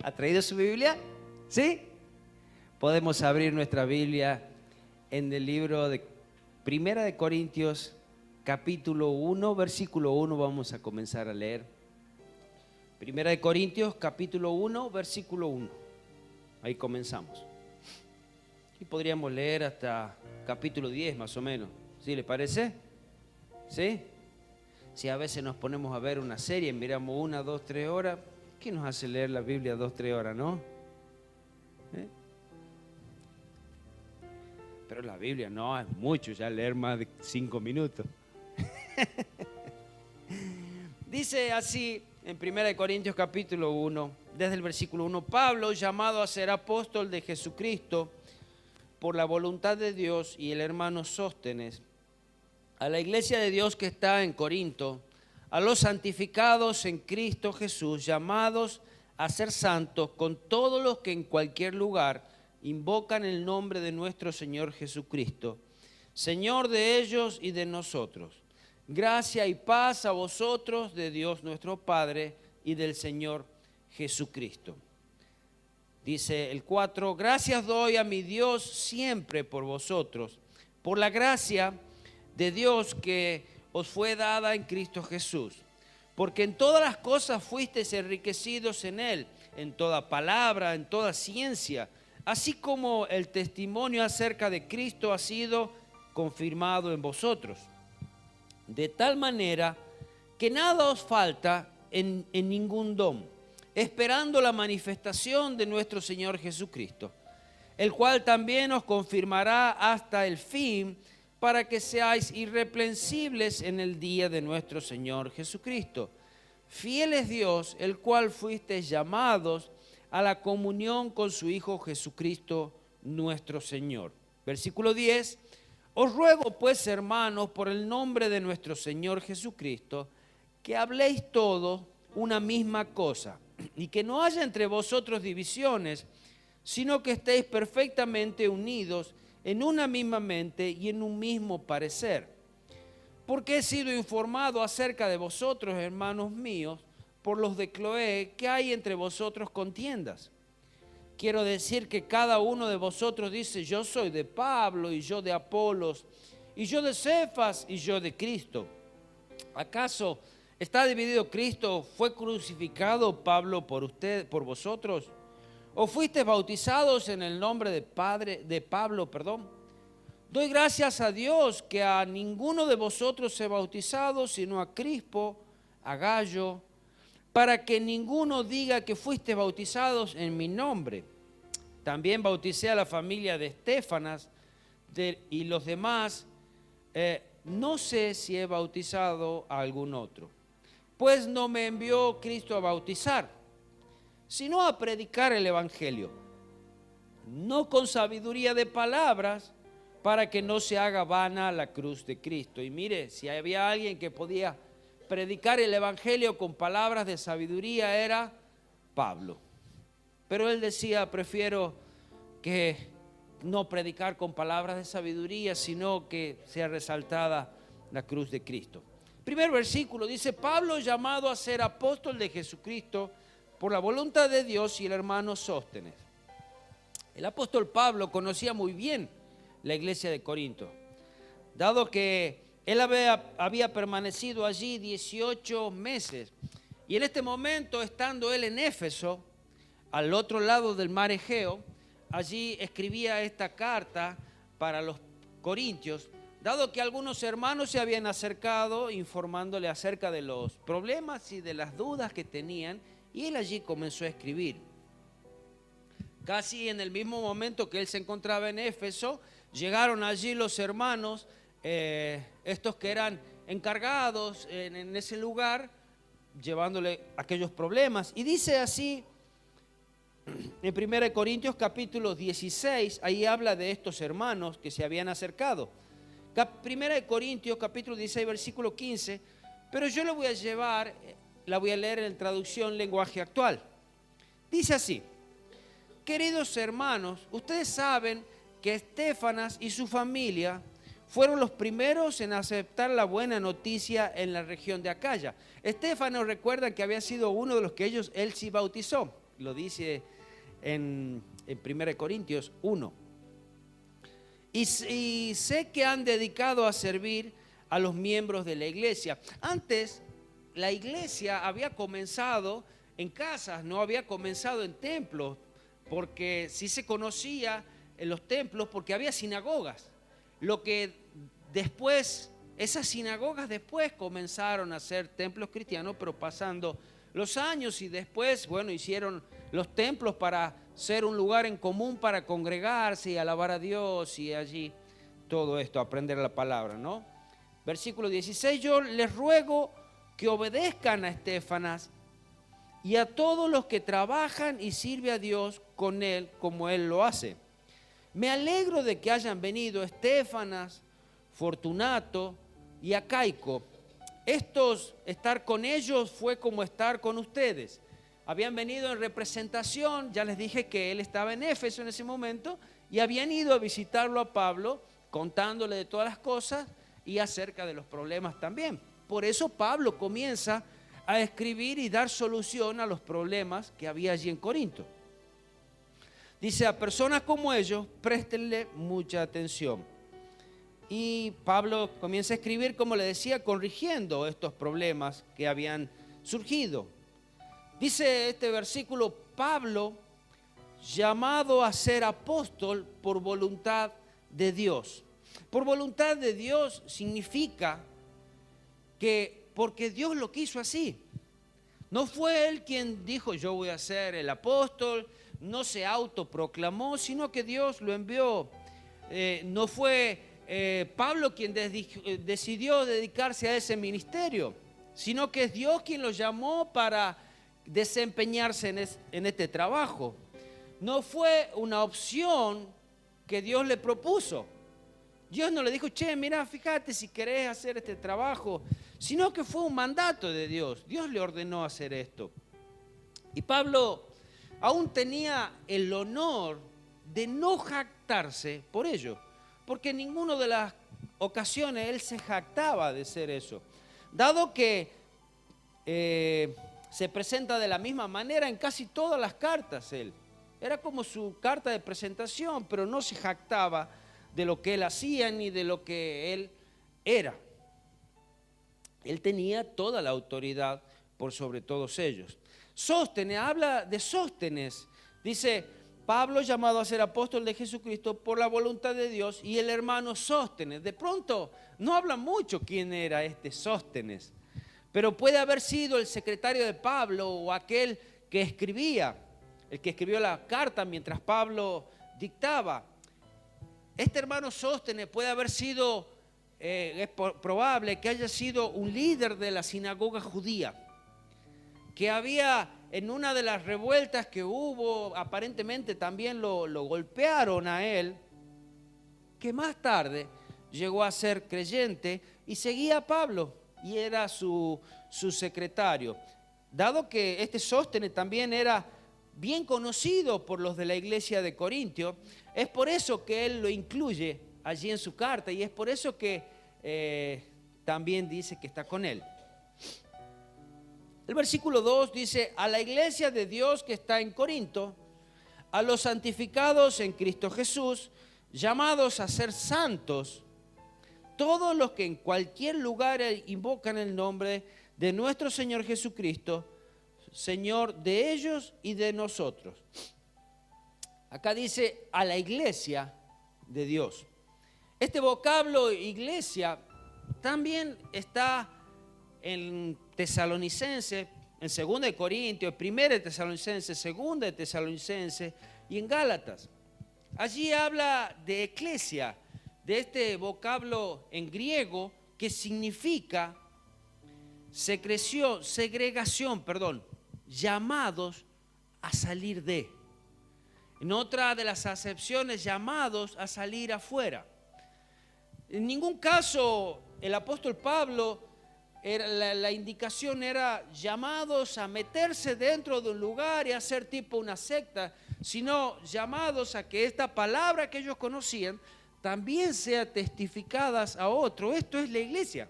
¿Ha traído su Biblia? ¿Sí? Podemos abrir nuestra Biblia en el libro de Primera de Corintios, capítulo 1, versículo 1. Vamos a comenzar a leer. Primera de Corintios, capítulo 1, versículo 1. Ahí comenzamos. Y podríamos leer hasta capítulo 10 más o menos. ¿Sí le parece? ¿Sí? Si a veces nos ponemos a ver una serie, miramos 1, 2, 3 horas, ¿qué nos hace leer la Biblia 2, 3 horas, no? Pero la Biblia no, es mucho ya leer más de 5 minutos. Dice así en 1 Corintios capítulo 1, desde el versículo 1, Pablo, llamado a ser apóstol de Jesucristo por la voluntad de Dios, y el hermano Sóstenes, a la iglesia de Dios que está en Corinto, a los santificados en Cristo Jesús, llamados a ser santos, con todos los que en cualquier lugar invocan el nombre de nuestro Señor Jesucristo, Señor de ellos y de nosotros. Gracia y paz a vosotros de Dios nuestro Padre y del Señor Jesucristo. Dice el 4, gracias doy a mi Dios siempre por vosotros, por la gracia de Dios que os fue dada en Cristo Jesús, porque en todas las cosas fuisteis enriquecidos en Él, en toda palabra, en toda ciencia, así como el testimonio acerca de Cristo ha sido confirmado en vosotros, de tal manera que nada os falta en ningún don, esperando la manifestación de nuestro Señor Jesucristo, el cual también os confirmará hasta el fin, para que seáis irreprensibles en el día de nuestro Señor Jesucristo. Fiel es Dios, el cual fuisteis llamados a la comunión con su Hijo Jesucristo nuestro Señor. Versículo 10, os ruego pues, hermanos, por el nombre de nuestro Señor Jesucristo, que habléis todos una misma cosa, y que no haya entre vosotros divisiones, sino que estéis perfectamente unidos en una misma mente y en un mismo parecer. Porque he sido informado acerca de vosotros, hermanos míos, por los de Cloé, que hay entre vosotros contiendas. Quiero decir que cada uno de vosotros dice, yo soy de Pablo, y yo de Apolos, y yo de Cefas, y yo de Cristo. ¿Acaso está dividido Cristo? ¿Fue crucificado Pablo por vosotros? ¿O fuisteis bautizados en el nombre de Pablo? Doy gracias a Dios que a ninguno de vosotros he bautizado, sino a Crispo, a Gallo, para que ninguno diga que fuisteis bautizados en mi nombre. También bauticé a la familia de Estéfanas y los demás. No sé si he bautizado a algún otro, pues no me envió Cristo a bautizar, sino a predicar el Evangelio, no con sabiduría de palabras, para que no se haga vana la cruz de Cristo. Y mire, si había alguien que podía predicar el Evangelio con palabras de sabiduría, era Pablo. Pero él decía, prefiero que no predicar con palabras de sabiduría, sino que sea resaltada la cruz de Cristo. Primer versículo dice, Pablo, llamado a ser apóstol de Jesucristo por la voluntad de Dios, y el hermano Sóstenes. El apóstol Pablo conocía muy bien la iglesia de Corinto, dado que él había permanecido allí 18 meses. Y en este momento, estando él en Éfeso, al otro lado del mar Egeo, allí escribía esta carta para los corintios, dado que algunos hermanos se habían acercado informándole acerca de los problemas y de las dudas que tenían, y él allí comenzó a escribir. Casi en el mismo momento que él se encontraba en Éfeso, llegaron allí los hermanos, estos que eran encargados en ese lugar, llevándole aquellos problemas. Y dice así, en 1 Corintios capítulo 16, ahí habla de estos hermanos que se habían acercado. 1 Corintios capítulo 16, versículo 15, pero yo la voy a leer en traducción lenguaje actual. Dice así, queridos hermanos, ustedes saben que Estéfanas y su familia fueron los primeros en aceptar la buena noticia en la región de Acaya. Estéfanas, recuerda que había sido uno de los que él sí bautizó. lo dice en 1 Corintios 1. Y sé que han dedicado a servir a los miembros de la iglesia. Antes, la iglesia había comenzado en casas, no había comenzado en templos, porque sí se conocía en los templos porque había sinagogas. Lo que después, esas sinagogas después comenzaron a ser templos cristianos, pero pasando los años y después, bueno, hicieron los templos para ser un lugar en común para congregarse y alabar a Dios y allí todo esto, aprender la palabra, ¿no? Versículo 16, yo les ruego que obedezcan a Estéfanas y a todos los que trabajan y sirven a Dios con él como él lo hace. Me alegro de que hayan venido Estéfanas, Fortunato y Acaico. Estar con ellos fue como estar con ustedes. Habían venido en representación, ya les dije que él estaba en Éfeso en ese momento, y habían ido a visitarlo a Pablo, contándole de todas las cosas y acerca de los problemas también. Por eso Pablo comienza a escribir y dar solución a los problemas que había allí en Corinto. Dice, a personas como ellos, préstenle mucha atención. Y Pablo comienza a escribir, como le decía, corrigiendo estos problemas que habían surgido. Dice este versículo, Pablo, llamado a ser apóstol por voluntad de Dios. Por voluntad de Dios significa que porque Dios lo quiso así. No fue él quien dijo, yo voy a ser el apóstol, no se autoproclamó, sino que Dios lo envió. No fue Pablo quien decidió dedicarse a ese ministerio, sino que es Dios quien lo llamó para desempeñarse en este trabajo. No fue una opción que Dios le propuso. Dios no le dijo, che, mira, fíjate si querés hacer este trabajo, sino que fue un mandato de Dios. Dios le ordenó hacer esto. Y Pablo aún tenía el honor de no jactarse por ello, porque en ninguna de las ocasiones él se jactaba de ser eso. Dado que se presenta de la misma manera en casi todas las cartas él. Era como su carta de presentación, pero no se jactaba de lo que él hacía ni de lo que él era. Él tenía toda la autoridad por sobre todos ellos. Sóstenes, habla de Sóstenes. Dice, Pablo llamado a ser apóstol de Jesucristo por la voluntad de Dios y el hermano Sóstenes. De pronto no habla mucho quién era este Sóstenes, pero puede haber sido el secretario de Pablo o aquel que escribía, el que escribió la carta mientras Pablo dictaba. Este hermano Sóstenes puede haber sido, es probable que haya sido un líder de la sinagoga judía, que había en una de las revueltas que hubo, aparentemente también lo golpearon a él, que más tarde llegó a ser creyente y seguía a Pablo y era su secretario. Dado que este Sóstenes también era bien conocido por los de la iglesia de Corintio, es por eso que él lo incluye allí en su carta y es por eso que también dice que está con él. El versículo 2 dice, a la iglesia de Dios que está en Corinto, a los santificados en Cristo Jesús, llamados a ser santos, todos los que en cualquier lugar invocan el nombre de nuestro Señor Jesucristo, Señor de ellos y de nosotros. Acá dice a la iglesia de Dios. Este vocablo iglesia también está en Tesalonicenses, en 2 de Corintios, 1 de Tesalonicenses, 2 de Tesalonicenses y en Gálatas. Allí habla de eclesia, de este vocablo en griego que significa segregación, llamados a salir de. En otra de las acepciones, llamados a salir afuera. En ningún caso el apóstol Pablo, la indicación era llamados a meterse dentro de un lugar y hacer tipo una secta, sino llamados a que esta palabra que ellos conocían también sea testificada a otro. Esto es la iglesia,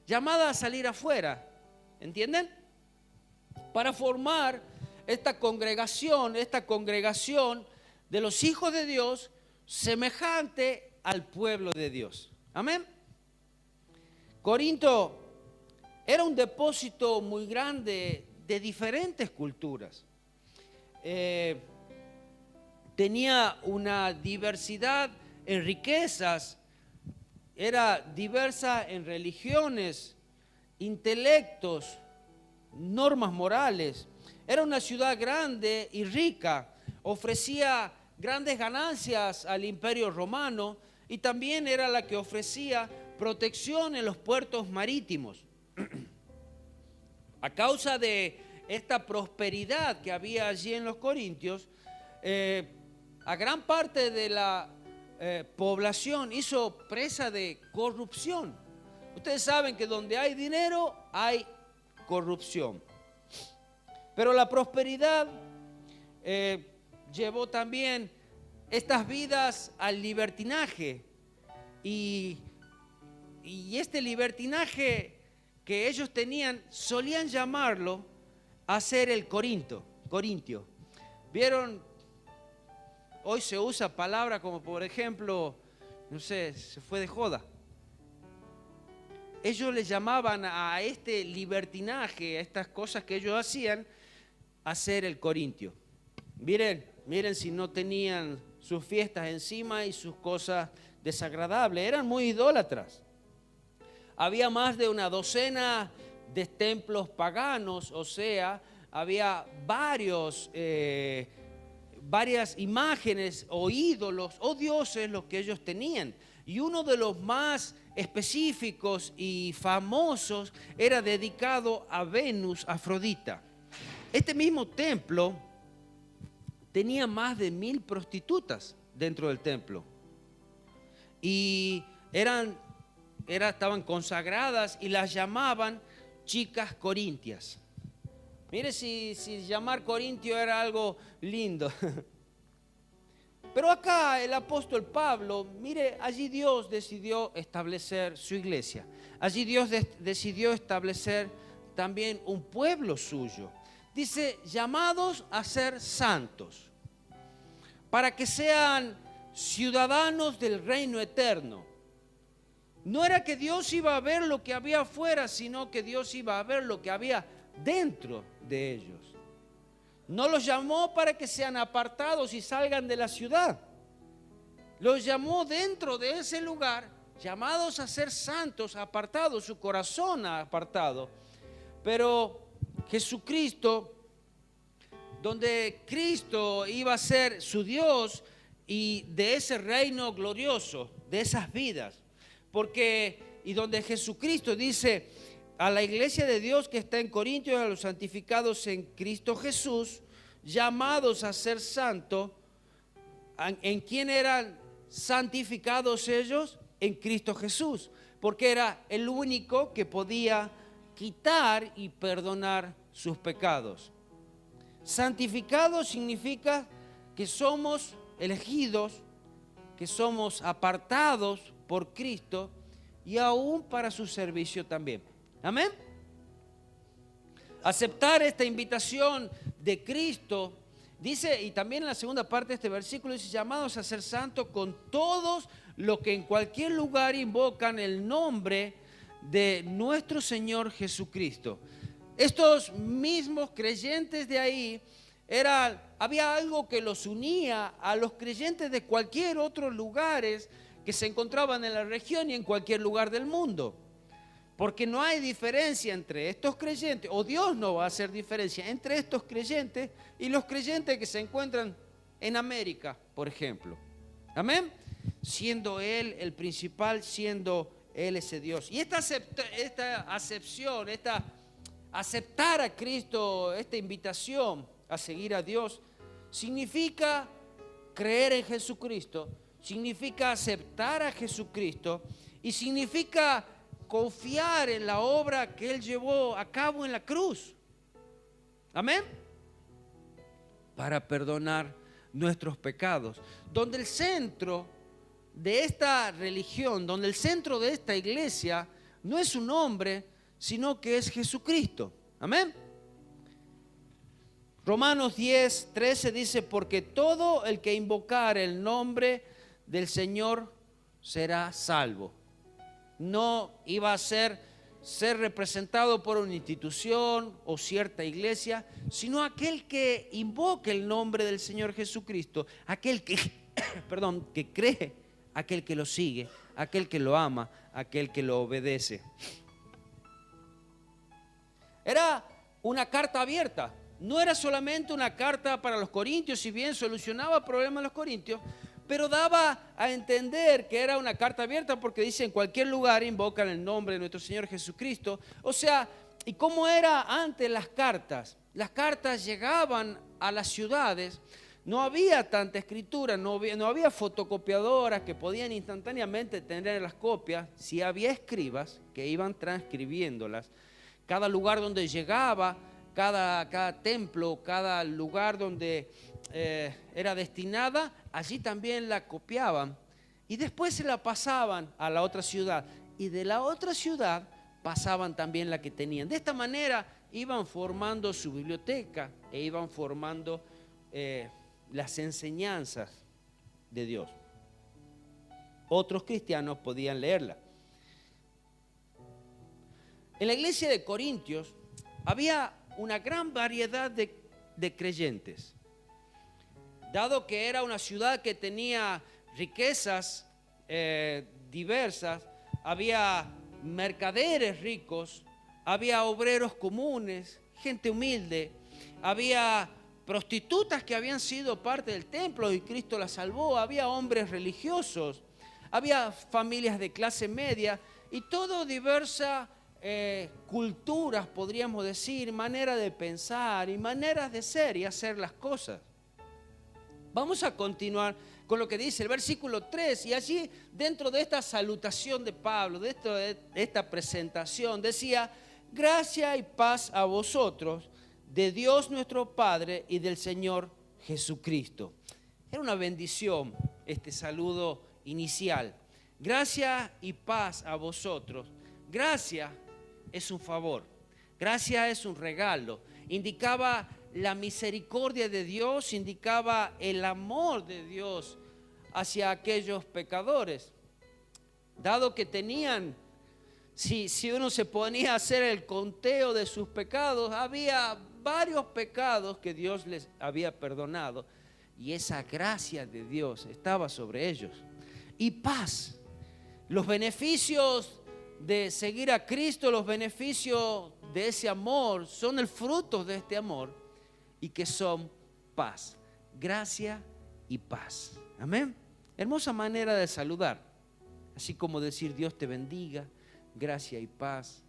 llamada a salir afuera, ¿entienden? Para formar esta congregación de los hijos de Dios semejante al pueblo de Dios. Amén. Corinto era un depósito muy grande de diferentes culturas. Tenía una diversidad en riquezas, era diversa en religiones, intelectos, normas morales. Era una ciudad grande y rica, ofrecía grandes ganancias al Imperio Romano y también era la que ofrecía protección en los puertos marítimos. A causa de esta prosperidad que había allí en los Corintios, a gran parte de la población hizo presa de corrupción. Ustedes saben que donde hay dinero hay corrupción. Pero la prosperidad llevó también estas vidas al libertinaje. Y este libertinaje que ellos tenían, solían llamarlo hacer el corintio. ¿Vieron? Hoy se usa palabras como, por ejemplo, no sé, se fue de joda. Ellos le llamaban a este libertinaje, a estas cosas que ellos hacían, hacer el corintio. Miren si no tenían sus fiestas encima y sus cosas desagradables. Eran muy idólatras. Había más de una docena de templos paganos, o sea, había varias imágenes o ídolos o dioses los que ellos tenían. Y uno de los más específicos y famosos era dedicado a Venus, Afrodita. Este mismo templo tenía más de 1000 prostitutas dentro del templo. Y estaban consagradas y las llamaban chicas corintias. Mire si llamar corintio era algo lindo. Pero acá el apóstol Pablo, mire, allí Dios decidió establecer su iglesia. Allí Dios decidió establecer también un pueblo suyo. Dice, llamados a ser santos, para que sean ciudadanos del reino eterno. No era que Dios iba a ver lo que había afuera, sino que Dios iba a ver lo que había dentro de ellos. No los llamó para que sean apartados y salgan de la ciudad. Los llamó dentro de ese lugar, llamados a ser santos, apartados, su corazón apartado. Pero Jesucristo, donde Cristo iba a ser su Dios y de ese reino glorioso, de esas vidas. Y donde Jesucristo dice a la iglesia de Dios que está en Corintios, a los santificados en Cristo Jesús, llamados a ser santos. ¿En quién eran santificados ellos? En Cristo Jesús, porque era el único que podía quitar y perdonar sus pecados. Santificados significa que somos elegidos, que somos apartados por Cristo y aún para su servicio también. Amén. Aceptar esta invitación de Cristo, dice, y también en la segunda parte de este versículo dice, llamados a ser santos con todos los que en cualquier lugar invocan el nombre de nuestro Señor Jesucristo. Estos mismos creyentes de ahí, había algo que los unía a los creyentes de cualquier otro lugares que se encontraban en la región y en cualquier lugar del mundo. Porque no hay diferencia entre estos creyentes, o Dios no va a hacer diferencia entre estos creyentes y los creyentes que se encuentran en América, por ejemplo. Amén. Siendo Él el principal, siendo Él ese Dios. Y esta acepción, aceptar a Cristo, esta invitación a seguir a Dios, significa creer en Jesucristo, significa aceptar a Jesucristo y significa confiar en la obra que Él llevó a cabo en la cruz. Amén. Para perdonar nuestros pecados. Donde el centro de esta religión, donde el centro de esta iglesia no es un hombre, sino que es Jesucristo. Amén. Romanos 10, 13 dice, porque todo el que invocare el nombre del Señor será salvo. No iba a ser representado por una institución o cierta iglesia, sino aquel que invoque el nombre del Señor Jesucristo, aquel que, que cree, aquel que lo sigue, aquel que lo ama, aquel que lo obedece. Era una carta abierta, no era solamente una carta para los corintios, si bien solucionaba problemas de los corintios, pero daba a entender que era una carta abierta porque dice en cualquier lugar invocan el nombre de nuestro Señor Jesucristo. O sea, ¿y cómo era antes las cartas? Las cartas llegaban a las ciudades, no había tanta escritura, no había fotocopiadoras que podían instantáneamente tener las copias, sí había escribas que iban transcribiéndolas. Cada lugar donde llegaba, cada templo, cada lugar donde era destinada, allí también la copiaban y después se la pasaban a la otra ciudad y de la otra ciudad pasaban también la que tenían. De esta manera iban formando su biblioteca e iban formando las enseñanzas de Dios. Otros cristianos podían leerla. En la iglesia de Corintios había una gran variedad de creyentes. Dado que era una ciudad que tenía riquezas diversas, había mercaderes ricos, había obreros comunes, gente humilde, había prostitutas que habían sido parte del templo y Cristo las salvó, había hombres religiosos, había familias de clase media y todo diversas culturas, podríamos decir, manera de pensar y maneras de ser y hacer las cosas. Vamos a continuar con lo que dice el versículo 3 y allí dentro de esta salutación de Pablo, de esta presentación, decía, gracia y paz a vosotros, de Dios nuestro Padre y del Señor Jesucristo. Era una bendición este saludo inicial. Gracia y paz a vosotros. Gracia es un favor, gracia es un regalo, indicaba la misericordia de Dios, indicaba el amor de Dios hacia aquellos pecadores. Dado que tenían, si uno se ponía a hacer el conteo de sus pecados, había varios pecados que Dios les había perdonado y esa gracia de Dios estaba sobre ellos. Y paz, los beneficios de seguir a Cristo, los beneficios de ese amor son el fruto de este amor y que son paz, gracia y paz. Amén. Hermosa manera de saludar, así como decir Dios te bendiga, gracia y paz.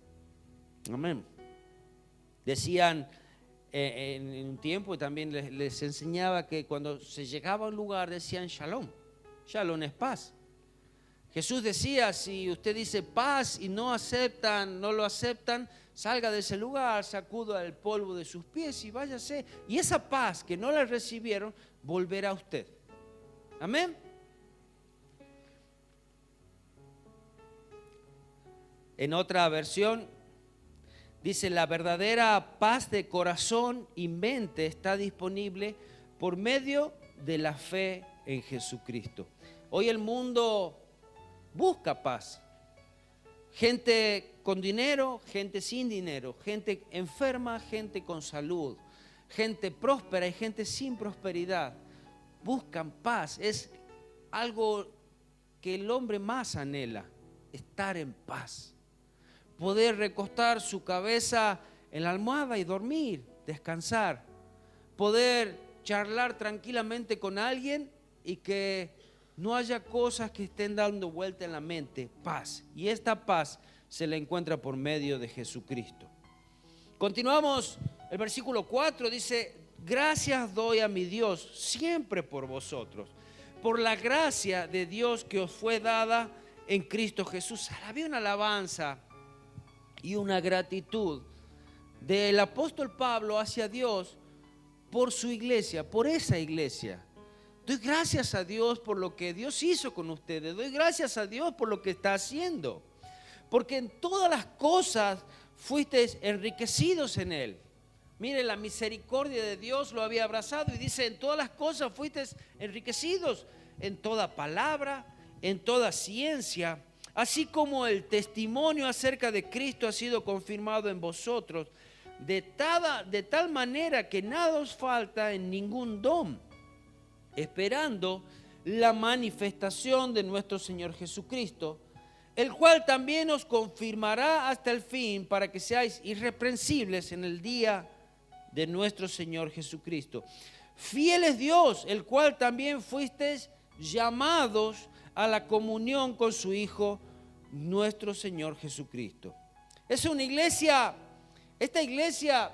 Amén. Decían en un tiempo también les enseñaba que cuando se llegaba a un lugar decían shalom. Shalom es paz. Jesús decía, si usted dice paz y no lo aceptan, salga de ese lugar, sacuda el polvo de sus pies y váyase. Y esa paz que no la recibieron, volverá a usted. Amén. En otra versión, dice, la verdadera paz de corazón y mente está disponible por medio de la fe en Jesucristo. Hoy el mundo busca paz. Gente con dinero, gente sin dinero, gente enferma, gente con salud, gente próspera y gente sin prosperidad. Buscan paz. Es algo que el hombre más anhela, estar en paz. Poder recostar su cabeza en la almohada y dormir, descansar. Poder charlar tranquilamente con alguien y que no haya cosas que estén dando vuelta en la mente. Paz. Y esta paz se la encuentra por medio de Jesucristo. Continuamos. El versículo 4 dice, gracias doy a mi Dios siempre por vosotros, por la gracia de Dios que os fue dada en Cristo Jesús. Había una alabanza y una gratitud del apóstol Pablo hacia Dios por su iglesia, por esa iglesia. Doy gracias a Dios por lo que Dios hizo con ustedes. Doy gracias a Dios por lo que está haciendo. Porque en todas las cosas fuisteis enriquecidos en Él. Mire, la misericordia de Dios lo había abrazado y dice, en todas las cosas fuiste enriquecidos, en toda palabra, en toda ciencia, así como el testimonio acerca de Cristo ha sido confirmado en vosotros, de tal manera que nada os falta en ningún don, esperando la manifestación de nuestro Señor Jesucristo, el cual también os confirmará hasta el fin para que seáis irreprensibles en el día de nuestro Señor Jesucristo. Fiel es Dios, el cual también fuisteis llamados a la comunión con su Hijo, nuestro Señor Jesucristo. Es una iglesia, esta iglesia,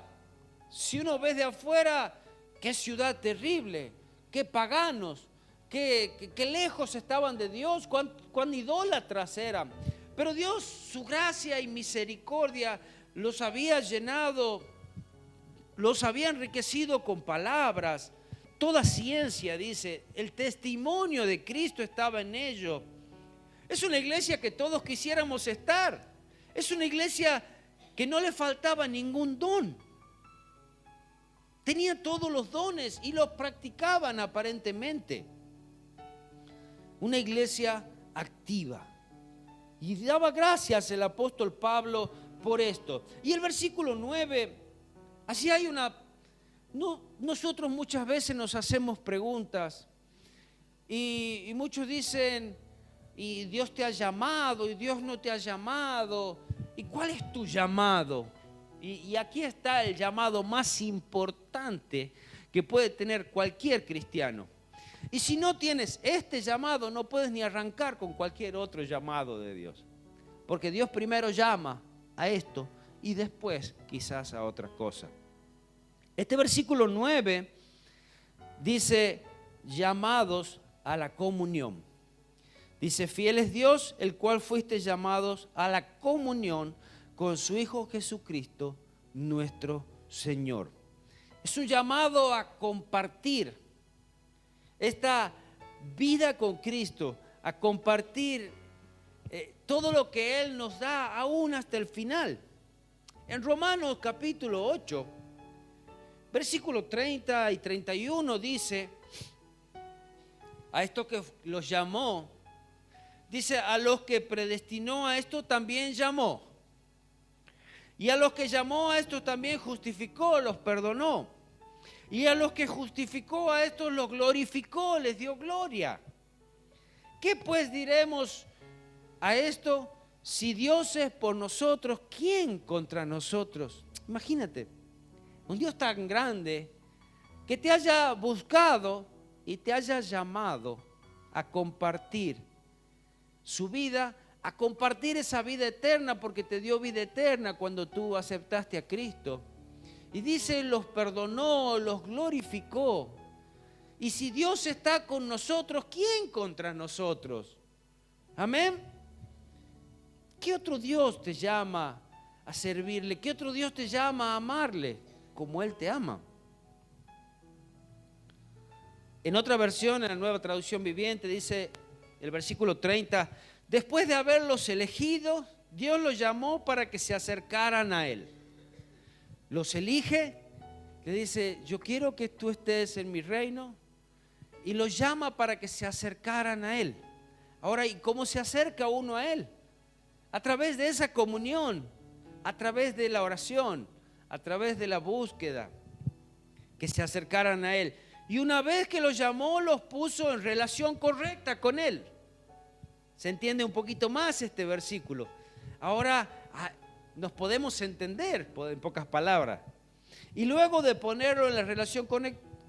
si uno ve de afuera, qué ciudad terrible, qué paganos, qué lejos estaban de Dios, cuán idólatras eran. Pero Dios, su gracia y misericordia, los había llenado, los había enriquecido con palabras, toda ciencia, dice, el testimonio de Cristo estaba en ello. Es una iglesia que todos quisiéramos estar. Es una iglesia que no le faltaba ningún don. Tenía todos los dones y los practicaban aparentemente. Una iglesia activa. Y daba gracias el apóstol Pablo por esto. Y el versículo 9, así hay nosotros muchas veces nos hacemos preguntas y muchos dicen, y Dios te ha llamado, y Dios no te ha llamado, ¿y cuál es tu llamado? Y aquí está el llamado más importante que puede tener cualquier cristiano. Y si no tienes este llamado, no puedes ni arrancar con cualquier otro llamado de Dios. Porque Dios primero llama a esto y después quizás a otra cosa. Este versículo 9 dice, llamados a la comunión. Dice, fiel es Dios, el cual fuiste llamados a la comunión con su Hijo Jesucristo, nuestro Señor. Es un llamado a compartir esta vida con Cristo, a compartir todo lo que Él nos da aún hasta el final. En Romanos capítulo 8, versículo 30 y 31 dice, a estos que los llamó, dice, a los que predestinó a esto también llamó. Y a los que llamó a estos también justificó, los perdonó. Y a los que justificó a estos los glorificó, les dio gloria. ¿Qué pues diremos a esto? Si Dios es por nosotros, ¿quién contra nosotros? Imagínate, un Dios tan grande que te haya buscado y te haya llamado a compartir su vida, a compartir esa vida eterna, porque te dio vida eterna cuando tú aceptaste a Cristo. Y dice, los perdonó, los glorificó. Y si Dios está con nosotros, ¿quién contra nosotros? Amén. ¿Qué otro Dios te llama a servirle? ¿Qué otro Dios te llama a amarle como Él te ama? En otra versión, en la Nueva Traducción Viviente, dice el versículo 30, después de haberlos elegido, Dios los llamó para que se acercaran a Él. Los elige, le dice, yo quiero que tú estés en mi reino, y los llama para que se acercaran a Él. Ahora, ¿y cómo se acerca uno a Él? A través de esa comunión, a través de la oración, a través de la búsqueda, que se acercaran a Él. Y una vez que los llamó, los puso en relación correcta con Él. ¿Se entiende un poquito más este versículo? Ahora nos podemos entender, en pocas palabras. Y luego de ponerlo en la relación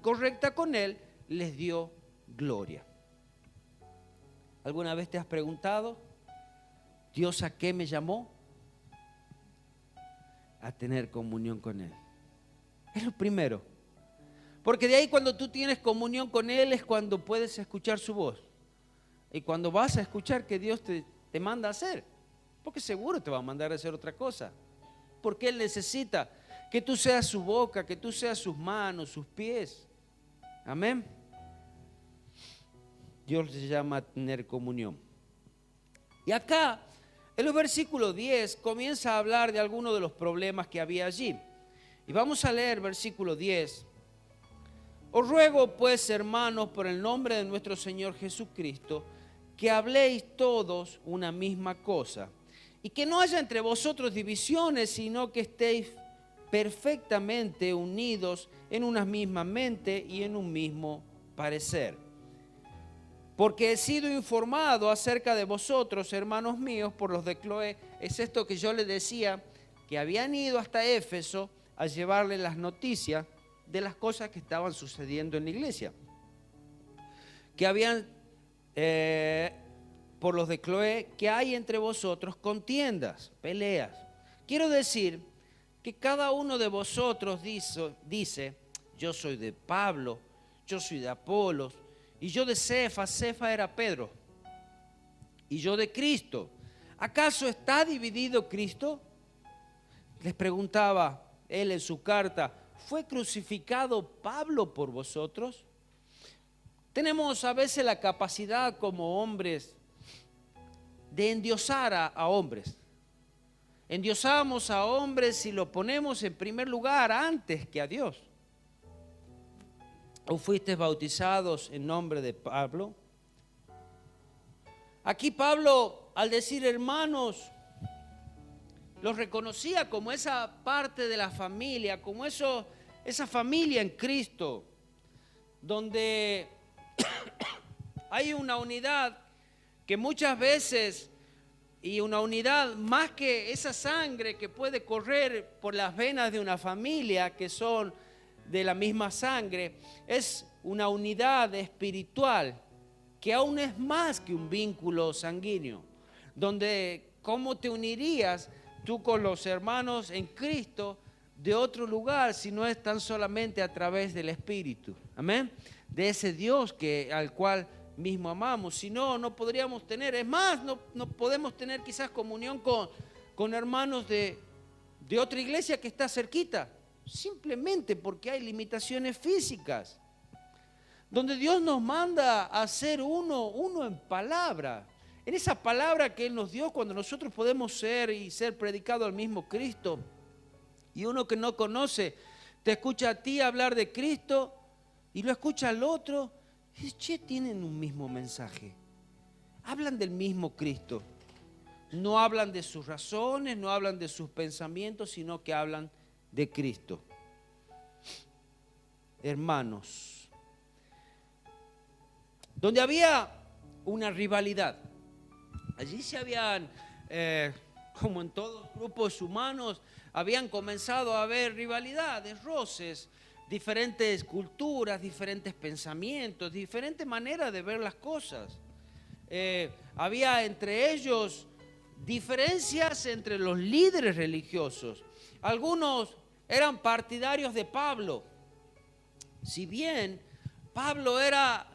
correcta con Él, les dio gloria. ¿Alguna vez te has preguntado, Dios a qué me llamó? A tener comunión con Él. Es lo primero. Porque de ahí cuando tú tienes comunión con Él es cuando puedes escuchar su voz. Y cuando vas a escuchar que Dios te manda a hacer. Porque seguro te va a mandar a hacer otra cosa. Porque Él necesita que tú seas su boca, que tú seas sus manos, sus pies. Amén. Dios les llama a tener comunión. Y acá, en los versículos 10, comienza a hablar de algunos de los problemas que había allí. Y vamos a leer versículo 10. Os ruego pues, hermanos, por el nombre de nuestro Señor Jesucristo, que habléis todos una misma cosa, y que no haya entre vosotros divisiones, sino que estéis perfectamente unidos en una misma mente y en un mismo parecer. Porque he sido informado acerca de vosotros, hermanos míos, por los de Cloé. Es esto que yo les decía, que habían ido hasta Éfeso a llevarle las noticias de las cosas que estaban sucediendo en la iglesia. Que habían, por los de Cloé, que hay entre vosotros contiendas, peleas. Quiero decir que cada uno de vosotros dice, yo soy de Pablo, yo soy de Apolos, y yo de Cefas, Cefas era Pedro, y yo de Cristo. ¿Acaso está dividido Cristo? Les preguntaba él en su carta, ¿fue crucificado Pablo por vosotros? Tenemos a veces la capacidad como hombres de endiosar a hombres. Endiosamos a hombres y lo ponemos en primer lugar antes que a Dios. ¿O fuisteis bautizados en nombre de Pablo? Aquí Pablo, al decir hermanos, los reconocía como esa parte de la familia, como esa familia en Cristo, donde hay una unidad que muchas veces, y una unidad más que esa sangre que puede correr por las venas de una familia que son de la misma sangre, es una unidad espiritual que aún es más que un vínculo sanguíneo, donde ¿cómo te unirías tú con los hermanos en Cristo de otro lugar si no es tan solamente a través del Espíritu? Amén. De ese Dios al cual mismo amamos. Si no, no podríamos tener, es más, no podemos tener quizás comunión con hermanos de otra iglesia que está cerquita, simplemente porque hay limitaciones físicas, donde Dios nos manda a ser uno en palabra, en esa palabra que Él nos dio cuando nosotros podemos ser predicado al mismo Cristo. Y uno que no conoce, te escucha a ti hablar de Cristo y lo escucha al otro, y dice, che, tienen un mismo mensaje, hablan del mismo Cristo, no hablan de sus razones, no hablan de sus pensamientos, sino que hablan de Cristo. Hermanos, donde había una rivalidad, allí se habían, como en todos grupos humanos, habían comenzado a haber rivalidades, roces, diferentes culturas, diferentes pensamientos, diferentes maneras de ver las cosas. Había entre ellos diferencias entre los líderes religiosos. Algunos eran partidarios de Pablo. Si bien Pablo era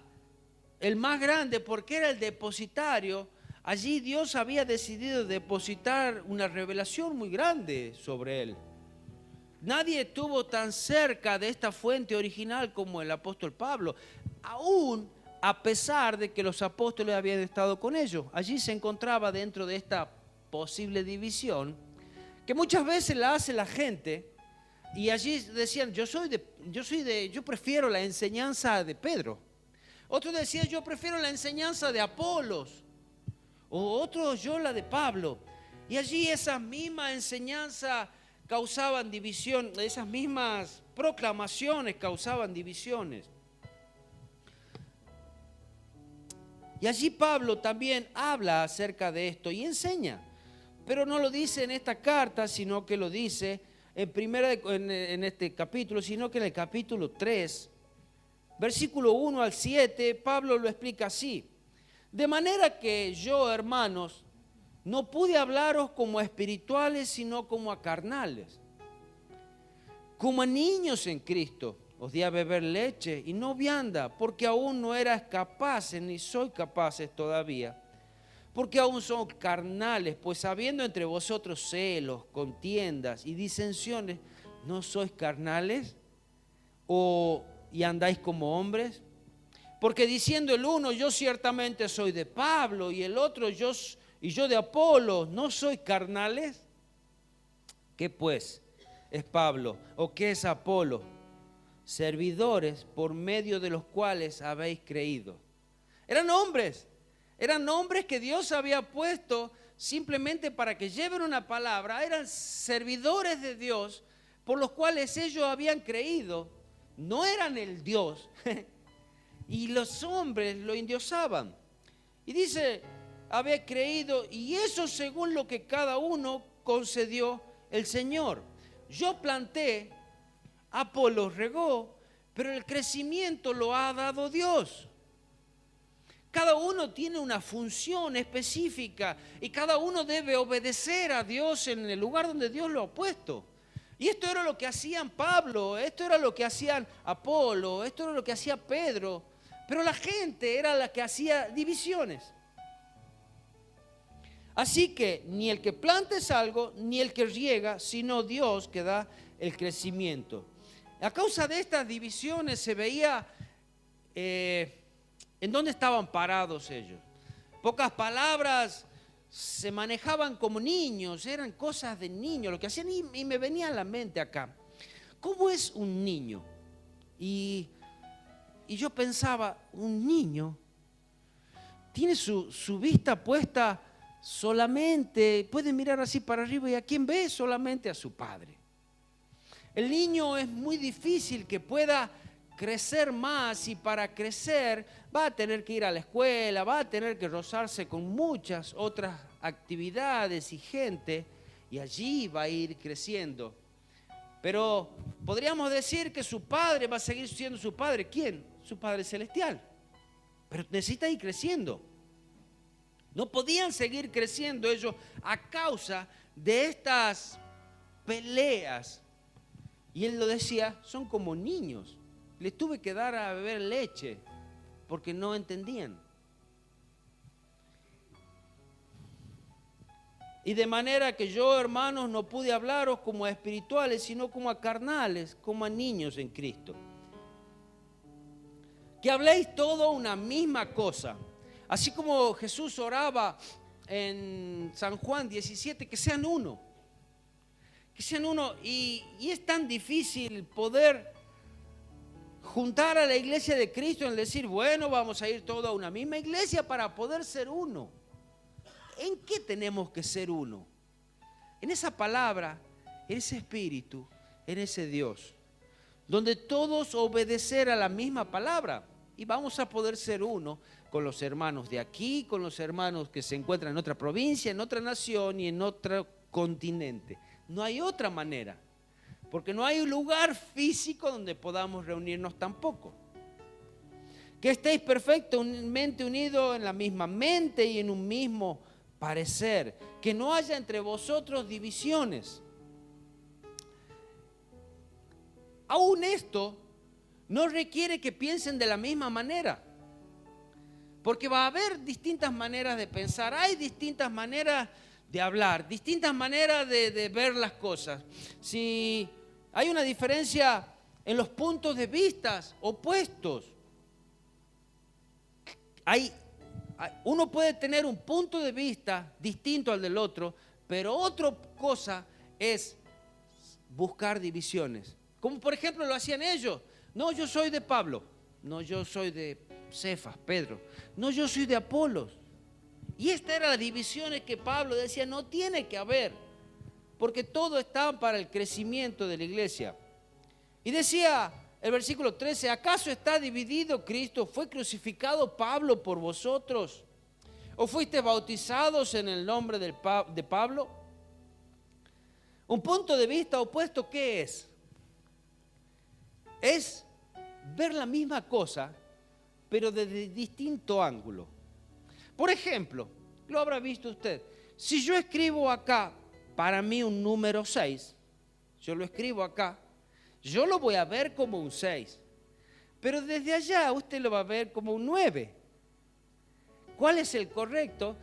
el más grande porque era el depositario, allí Dios había decidido depositar una revelación muy grande sobre él. Nadie estuvo tan cerca de esta fuente original como el apóstol Pablo, aún a pesar de que los apóstoles habían estado con ellos. Allí se encontraba dentro de esta posible división que muchas veces la hace la gente, y allí decían, yo prefiero la enseñanza de Pedro. Otros decían, yo prefiero la enseñanza de Apolos, o otros, yo la de Pablo. Y allí esa misma enseñanza causaban división, esas mismas proclamaciones causaban divisiones. Y allí Pablo también habla acerca de esto y enseña, pero no lo dice en esta carta, sino que lo dice en este capítulo, sino que en el capítulo 3, versículo 1 al 7, Pablo lo explica así: de manera que yo, hermanos, no pude hablaros como a espirituales, sino como a carnales, como a niños en Cristo. Os di a beber leche y no vianda, porque aún no eras capaces, ni soy capaces todavía, porque aún son carnales, pues habiendo entre vosotros celos, contiendas y disensiones, ¿no sois carnales? ¿Y andáis como hombres? Porque diciendo el uno, yo ciertamente soy de Pablo, y el otro, yo de Apolo, ¿no sois carnales? ¿Qué pues? es Pablo o qué es Apolo? Servidores por medio de los cuales habéis creído. Eran hombres que Dios había puesto simplemente para que lleven una palabra. Eran servidores de Dios por los cuales ellos habían creído. No eran el Dios. Y los hombres lo endiosaban. Y dice, había creído, y eso según lo que cada uno concedió el Señor. Yo planté, Apolo regó, pero el crecimiento lo ha dado Dios. Cada uno tiene una función específica y cada uno debe obedecer a Dios en el lugar donde Dios lo ha puesto. Y esto era lo que hacían Pablo, esto era lo que hacían Apolo, esto era lo que hacía Pedro. Pero la gente era la que hacía divisiones. Así que ni el que planta es algo, ni el que riega, sino Dios que da el crecimiento. A causa de estas divisiones se veía en dónde estaban parados ellos. Pocas palabras, se manejaban como niños, eran cosas de niños, lo que hacían, y me venía a la mente acá. ¿Cómo es un niño? Y yo pensaba, un niño tiene su vista puesta solamente, puede mirar así para arriba, y ¿a quién ve? Solamente a su padre. El niño es muy difícil que pueda crecer más, y para crecer va a tener que ir a la escuela, va a tener que rozarse con muchas otras actividades y gente, y allí va a ir creciendo. Pero podríamos decir que su padre va a seguir siendo su padre. ¿Quién? Su Padre Celestial. Pero necesita ir creciendo. No podían seguir creciendo ellos a causa de estas peleas. Y él lo decía, son como niños. Les tuve que dar a beber leche porque no entendían. Y de manera que yo, hermanos, no pude hablaros como a espirituales, sino como a carnales, como a niños en Cristo. Que habléis todo una misma cosa. Así como Jesús oraba en San Juan 17, que sean uno. Que sean uno. Y es tan difícil poder juntar a la iglesia de Cristo en decir, bueno, vamos a ir todos a una misma iglesia para poder ser uno. ¿En qué tenemos que ser uno? En esa palabra, en ese espíritu, en ese Dios, donde todos obedecer a la misma palabra, y vamos a poder ser uno con los hermanos de aquí, con los hermanos que se encuentran en otra provincia, en otra nación y en otro continente. No hay otra manera, porque no hay un lugar físico donde podamos reunirnos tampoco. Que estéis perfectamente unidos en la misma mente y en un mismo parecer, que no haya entre vosotros divisiones. Aún esto no requiere que piensen de la misma manera, porque va a haber distintas maneras de pensar, hay distintas maneras de hablar, distintas maneras de ver las cosas. Si hay una diferencia en los puntos de vista opuestos, uno puede tener un punto de vista distinto al del otro, pero otra cosa es buscar divisiones. Como por ejemplo lo hacían ellos. No, yo soy de Pablo. No, yo soy de Cefas, Pedro. No, yo soy de Apolos. Y esta era la división que Pablo decía, no tiene que haber, porque todo está para el crecimiento de la iglesia. Y decía el versículo 13, ¿acaso está dividido Cristo? ¿Fue crucificado Pablo por vosotros? ¿O fuisteis bautizados en el nombre de Pablo? Un punto de vista opuesto, ¿qué es? Es ver la misma cosa, pero desde distinto ángulo. Por ejemplo, lo habrá visto usted. Si yo escribo acá, para mí un número 6, yo lo escribo acá, yo lo voy a ver como un 6, pero desde allá usted lo va a ver como un 9. ¿Cuál es el correcto?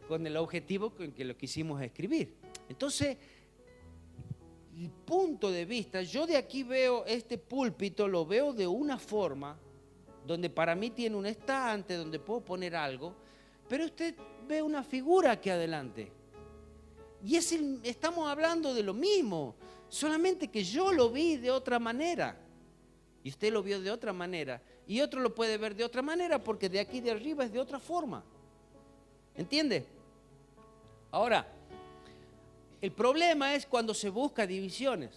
Con el objetivo con que lo quisimos escribir. Entonces, el punto de vista, yo de aquí veo este púlpito, lo veo de una forma, donde para mí tiene un estante, donde puedo poner algo, pero usted ve una figura aquí adelante. Y estamos hablando de lo mismo. Solamente que yo lo vi de otra manera. Y usted lo vio de otra manera. Y otro lo puede ver de otra manera porque de aquí de arriba es de otra forma. ¿Entiende? Ahora, el problema es cuando se busca divisiones.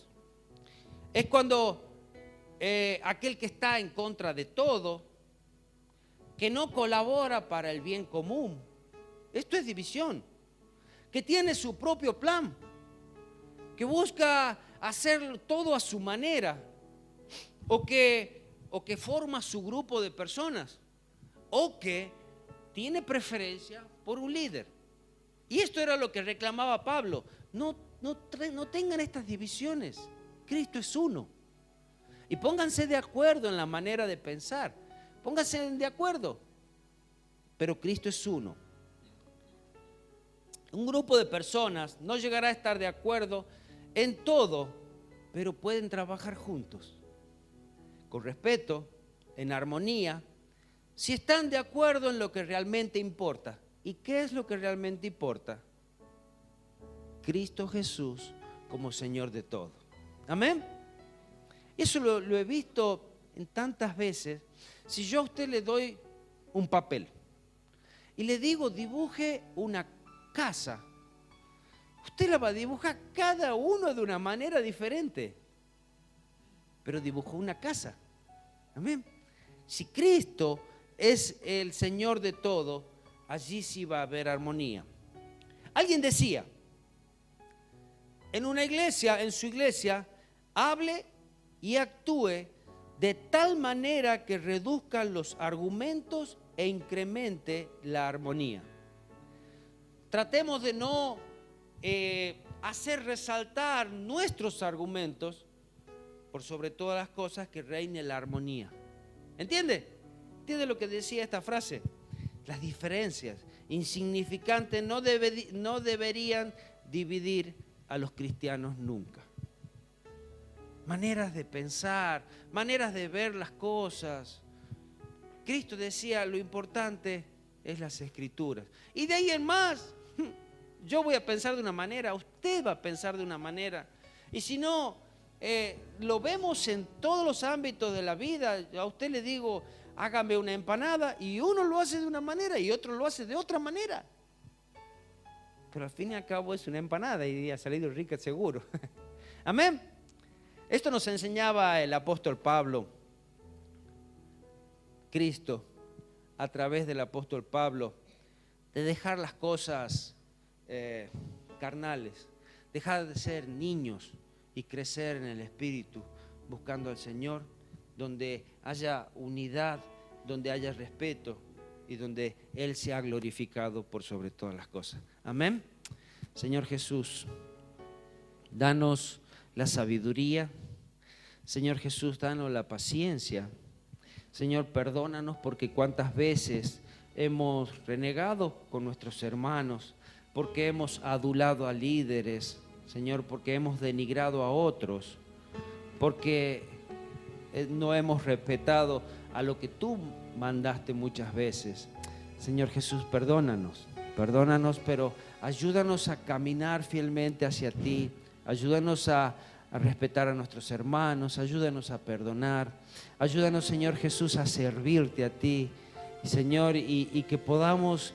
Es cuando aquel que está en contra de todo, que no colabora para el bien común. Esto es división. Que tiene su propio plan. Que busca hacer todo a su manera. O que forma su grupo de personas. O que tiene preferencia por un líder. Y esto era lo que reclamaba Pablo. No tengan estas divisiones. Cristo es uno. Y pónganse de acuerdo en la manera de pensar. Pónganse de acuerdo. Pero Cristo es uno. Un grupo de personas no llegará a estar de acuerdo en todo, pero pueden trabajar juntos. Con respeto, en armonía, si están de acuerdo en lo que realmente importa. ¿Y qué es lo que realmente importa? Cristo Jesús como Señor de todo. Amén. Eso lo he visto en tantas veces. Si yo a usted le doy un papel y le digo dibuje una casa, usted la va a dibujar cada uno de una manera diferente, pero dibujó una casa. Amén. Si Cristo es el Señor de todo, allí sí va a haber armonía. Alguien decía, en una iglesia, en su iglesia, hable y actúe de tal manera que reduzca los argumentos e incremente la armonía. Tratemos de no hacer resaltar nuestros argumentos por sobre todas las cosas, que reine la armonía. ¿Entiende? ¿Entiende lo que decía esta frase? Las diferencias insignificantes no deberían dividir a los cristianos nunca. Maneras de pensar, maneras de ver las cosas. Cristo decía, lo importante es las Escrituras. Y de ahí en más, yo voy a pensar de una manera, usted va a pensar de una manera. Y si no, lo vemos en todos los ámbitos de la vida. A usted le digo, hágame una empanada, y uno lo hace de una manera y otro lo hace de otra manera. Pero al fin y al cabo es una empanada y ha salido rica seguro. Amén. Esto nos enseñaba el apóstol Pablo. Cristo, a través del apóstol Pablo, de dejar las cosas carnales, dejar de ser niños y crecer en el Espíritu, buscando al Señor, donde haya unidad, donde haya respeto y donde Él sea glorificado por sobre todas las cosas. Amén. Señor Jesús, danos la sabiduría. Señor Jesús, danos la paciencia. Señor, perdónanos porque cuántas veces hemos renegado con nuestros hermanos, porque hemos adulado a líderes, Señor, porque hemos denigrado a otros, porque no hemos respetado a lo que tú mandaste muchas veces. Señor Jesús, perdónanos, pero ayúdanos a caminar fielmente hacia ti, ayúdanos a respetar a nuestros hermanos, ayúdanos a perdonar, ayúdanos, Señor Jesús, a servirte a ti, Señor, y que podamos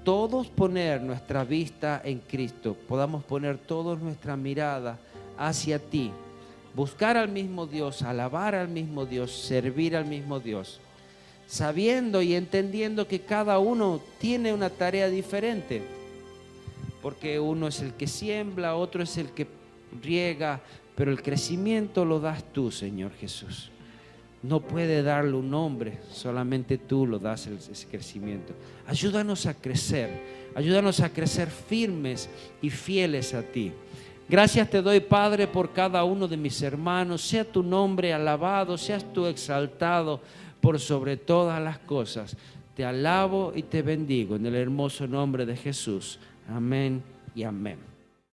todos poner nuestra vista en Cristo, podamos poner toda nuestra mirada hacia ti, buscar al mismo Dios, alabar al mismo Dios, servir al mismo Dios, sabiendo y entendiendo que cada uno tiene una tarea diferente, porque uno es el que siembra, otro es el que riega, pero el crecimiento lo das tú, Señor Jesús. No puede darle un hombre, solamente tú lo das ese crecimiento. Ayúdanos a crecer firmes y fieles a ti. Gracias te doy, Padre, por cada uno de mis hermanos. Sea tu nombre alabado, seas tú exaltado por sobre todas las cosas. Te alabo y te bendigo en el hermoso nombre de Jesús. Amén y amén.